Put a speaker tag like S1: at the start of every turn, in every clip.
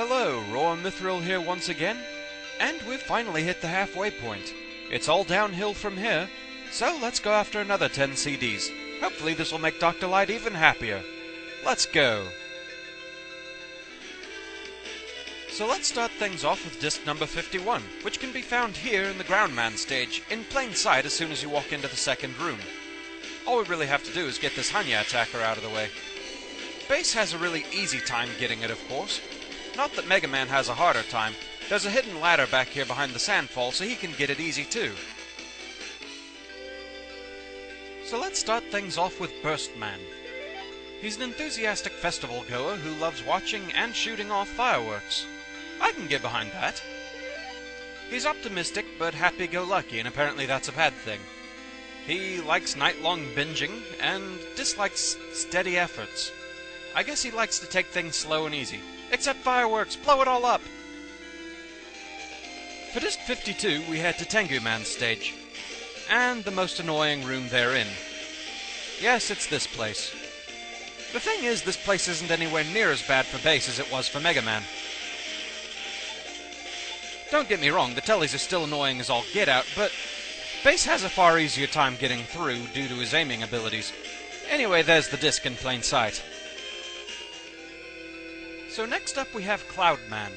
S1: Hello, Raw Mithril here once again, and we've finally hit the halfway point. It's all downhill from here, so let's go after another 10 CDs. Hopefully this will make Dr. Light even happier. Let's go! So let's start things off with disc number 51, which can be found here in the Ground Man stage, in plain sight as soon as you walk into the second room. All we really have to do is get this Hanya attacker out of the way. Bass has a really easy time getting it, of course. Not that Mega Man has a harder time. There's a hidden ladder back here behind the sandfall, so he can get it easy too. So let's start things off with Burst Man. He's an enthusiastic festival goer who loves watching and shooting off fireworks. I can get behind that. He's optimistic but happy-go-lucky, and apparently that's a bad thing. He likes night-long binging and dislikes steady efforts. I guess he likes to take things slow and easy. Except fireworks! Blow it all up! For disc 52, we head to Tengu Man's stage. And the most annoying room therein. Yes, it's this place. The thing is, this place isn't anywhere near as bad for Bass as it was for Mega Man. Don't get me wrong, the tellies are still annoying as all get out, but Bass has a far easier time getting through due to his aiming abilities. Anyway, there's the disc in plain sight. So next up we have Cloud Man.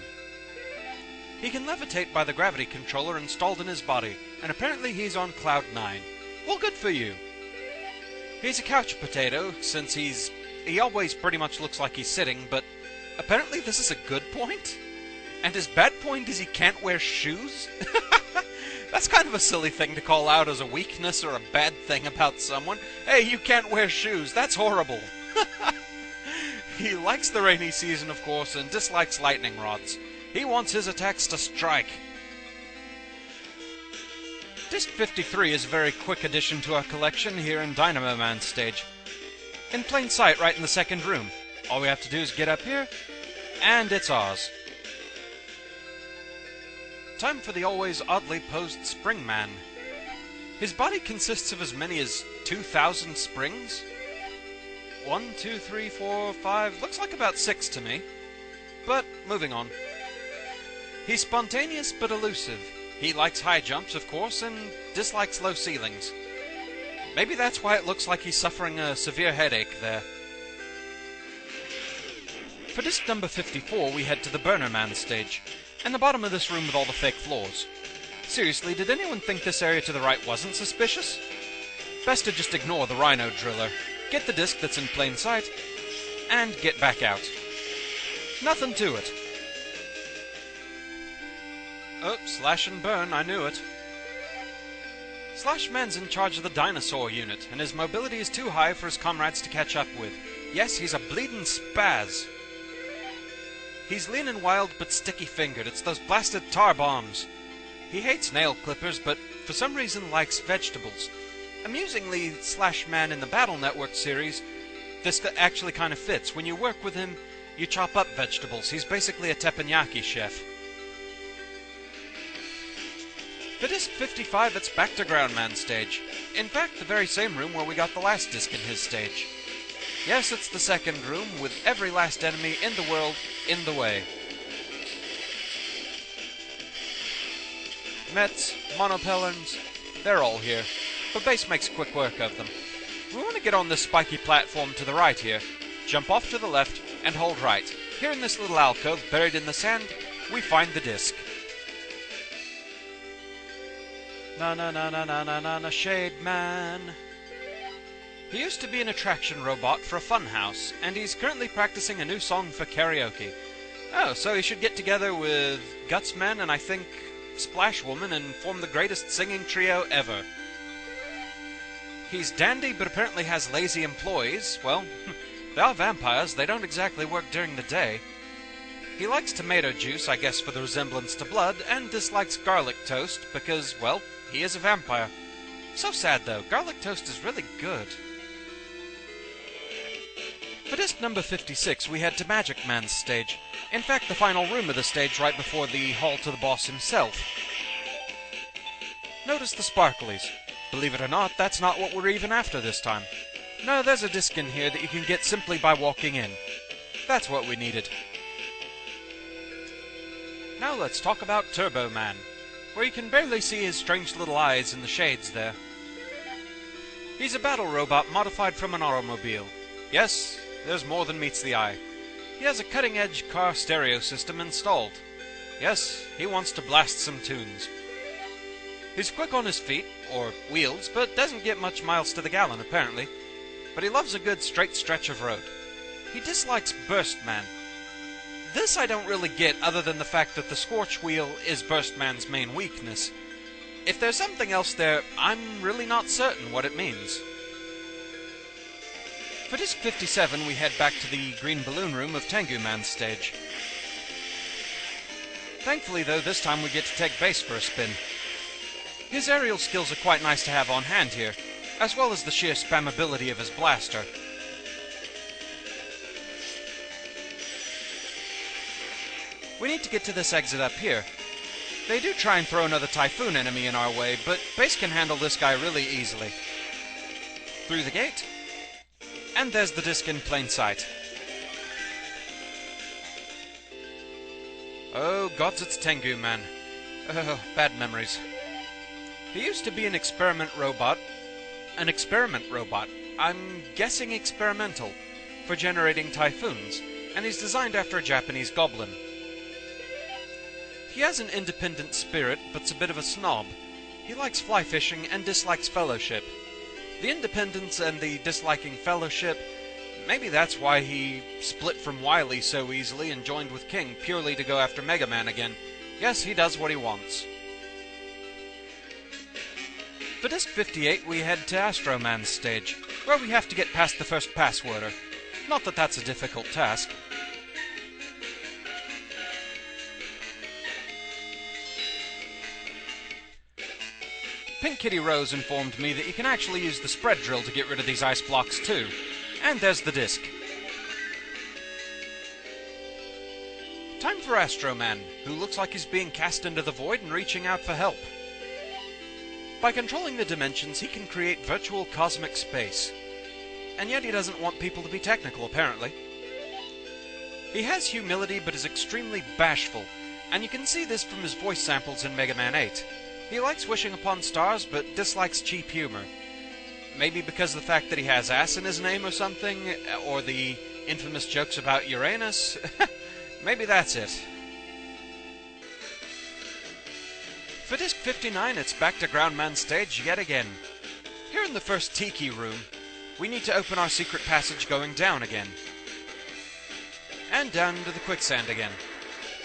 S1: He can levitate by the gravity controller installed in his body, and apparently he's on Cloud 9. Well, good for you. He's a couch potato, since he always pretty much looks like he's sitting, but apparently this is a good point? And his bad point is he can't wear shoes? That's kind of a silly thing to call out as a weakness or a bad thing about someone. Hey, you can't wear shoes, that's horrible. He likes the rainy season, of course, and dislikes lightning rods. He wants his attacks to strike. Disc 53 is a very quick addition to our collection here in Dynamo Man's stage. In plain sight, right in the second room. All we have to do is get up here, and it's ours. Time for the always oddly posed Spring Man. His body consists of as many as 2,000 springs. 1, 2, 3, 4, 5, looks like about 6 to me. But, moving on. He's spontaneous but elusive. He likes high jumps, of course, and dislikes low ceilings. Maybe that's why it looks like he's suffering a severe headache there. For disc number 54, we head to the Burner Man stage, and the bottom of this room with all the fake floors. Seriously, did anyone think this area to the right wasn't suspicious? Best to just ignore the Rhino Driller. Get the disc that's in plain sight, and get back out. Nothing to it. Oh, slash and burn, I knew it. Slash Man's in charge of the dinosaur unit, and his mobility is too high for his comrades to catch up with. Yes, he's a bleedin' spaz. He's lean and wild but sticky-fingered. It's those blasted tar bombs. He hates nail clippers, but for some reason likes vegetables. Amusingly, Slash Man in the Battle Network series, this actually kind of fits. When you work with him, you chop up vegetables. He's basically a teppanyaki chef. For disc 55, it's back to Ground Man stage. In fact, the very same room where we got the last disc in his stage. Yes, it's the second room, with every last enemy in the world in the way. Mets, monopellons, they're all here. But Bass makes quick work of them. We want to get on this spiky platform to the right here, jump off to the left, and hold right. Here in this little alcove, buried in the sand, we find the disc. Na Shade Man. He used to be an attraction robot for a fun house, and he's currently practicing a new song for karaoke. Oh, so he should get together with Gutsman and I think Splash Woman and form the greatest singing trio ever. He's dandy, but apparently has lazy employees. Well, they are vampires, they don't exactly work during the day. He likes tomato juice, I guess for the resemblance to blood, and dislikes garlic toast because, well, he is a vampire. So sad though, garlic toast is really good. For disc number 56, we head to Magic Man's stage. In fact, the final room of the stage right before the hall to the boss himself. Notice the sparklies. Believe it or not, that's not what we're even after this time. No, there's a disc in here that you can get simply by walking in. That's what we needed. Now let's talk about Turbo Man, where you can barely see his strange little eyes in the shades there. He's a battle robot modified from an automobile. Yes, there's more than meets the eye. He has a cutting-edge car stereo system installed. Yes, he wants to blast some tunes. He's quick on his feet, or wheels, but doesn't get much miles to the gallon, apparently. But he loves a good straight stretch of road. He dislikes Burst Man. This I don't really get, other than the fact that the Scorch Wheel is Burst Man's main weakness. If there's something else there, I'm really not certain what it means. For Disc 57, we head back to the Green Balloon Room of Tengu Man's stage. Thankfully, though, this time we get to take base for a spin. His aerial skills are quite nice to have on hand here, as well as the sheer spammability of his blaster. We need to get to this exit up here. They do try and throw another Typhoon enemy in our way, but Base can handle this guy really easily. Through the gate, and there's the disc in plain sight. Oh gods, it's Tengu Man. Oh, bad memories. He used to be an experiment robot. An experiment robot. I'm guessing experimental, for generating Typhoons, and he's designed after a Japanese goblin. He has an independent spirit, but's a bit of a snob. He likes fly fishing and dislikes fellowship. The independence and the disliking fellowship, maybe that's why he split from Wily so easily and joined with King purely to go after Mega Man again. Yes, he does what he wants. For Disc 58, we head to Astro Man's stage, where we have to get past the first passworder. Not that that's a difficult task. Pink Kitty Rose informed me that you can actually use the spread drill to get rid of these ice blocks too. And there's the disc. Time for Astro Man, who looks like he's being cast into the void and reaching out for help. By controlling the dimensions, he can create virtual cosmic space. And yet he doesn't want people to be technical, apparently. He has humility, but is extremely bashful, and you can see this from his voice samples in Mega Man 8. He likes wishing upon stars, but dislikes cheap humor. Maybe because of the fact that he has ass in his name or something, or the infamous jokes about Uranus. Maybe that's it. For Disc 59, it's back to Ground Man stage yet again. Here in the first Tiki room, we need to open our secret passage going down again. And down into the quicksand again.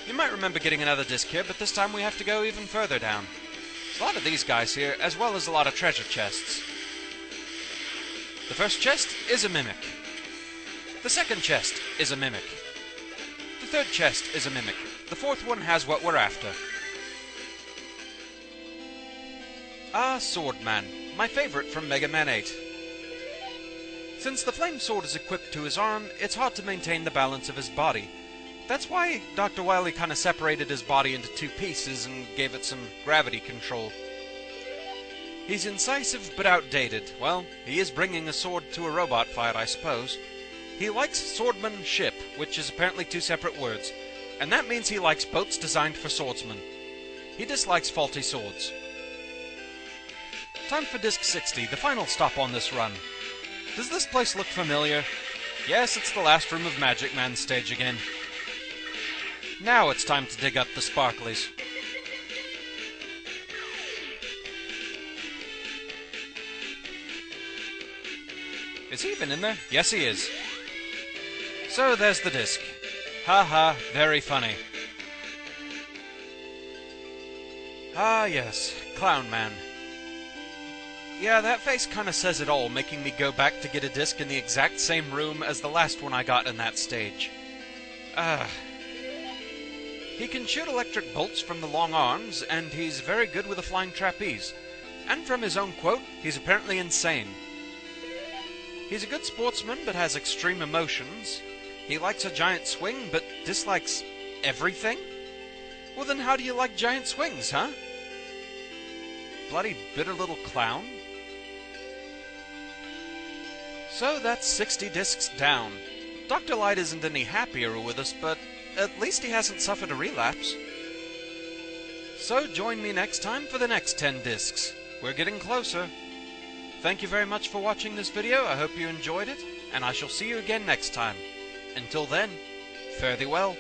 S1: You might remember getting another disc here, but this time we have to go even further down. There's a lot of these guys here, as well as a lot of treasure chests. The first chest is a mimic. The second chest is a mimic. The third chest is a mimic. The fourth one has what we're after. Ah, Sword Man, my favorite from Mega Man 8. Since the flame sword is equipped to his arm, it's hard to maintain the balance of his body. That's why Dr. Wily kind of separated his body into two pieces and gave it some gravity control. He's incisive but outdated. Well, he is bringing a sword to a robot fight, I suppose. He likes swordsmanship, which is apparently two separate words, and that means he likes boats designed for swordsmen. He dislikes faulty swords. Time for Disc 60, the final stop on this run. Does this place look familiar? Yes, it's the last room of Magic Man's stage again. Now it's time to dig up the sparklies. Is he even in there? Yes, he is. So there's the disc. Ha, very funny. Ah yes, Clown Man. Yeah, that face kinda says it all, making me go back to get a disc in the exact same room as the last one I got in that stage. He can shoot electric bolts from the long arms, and he's very good with a flying trapeze. And from his own quote, he's apparently insane. He's a good sportsman, but has extreme emotions. He likes a giant swing, but dislikes everything? Well then how do you like giant swings, huh? Bloody bitter little clown. So that's 60 discs down. Dr. Light isn't any happier with us, but at least he hasn't suffered a relapse. So join me next time for the next 10 discs. We're getting closer. Thank you very much for watching this video. I hope you enjoyed it, and I shall see you again next time. Until then, fare thee well.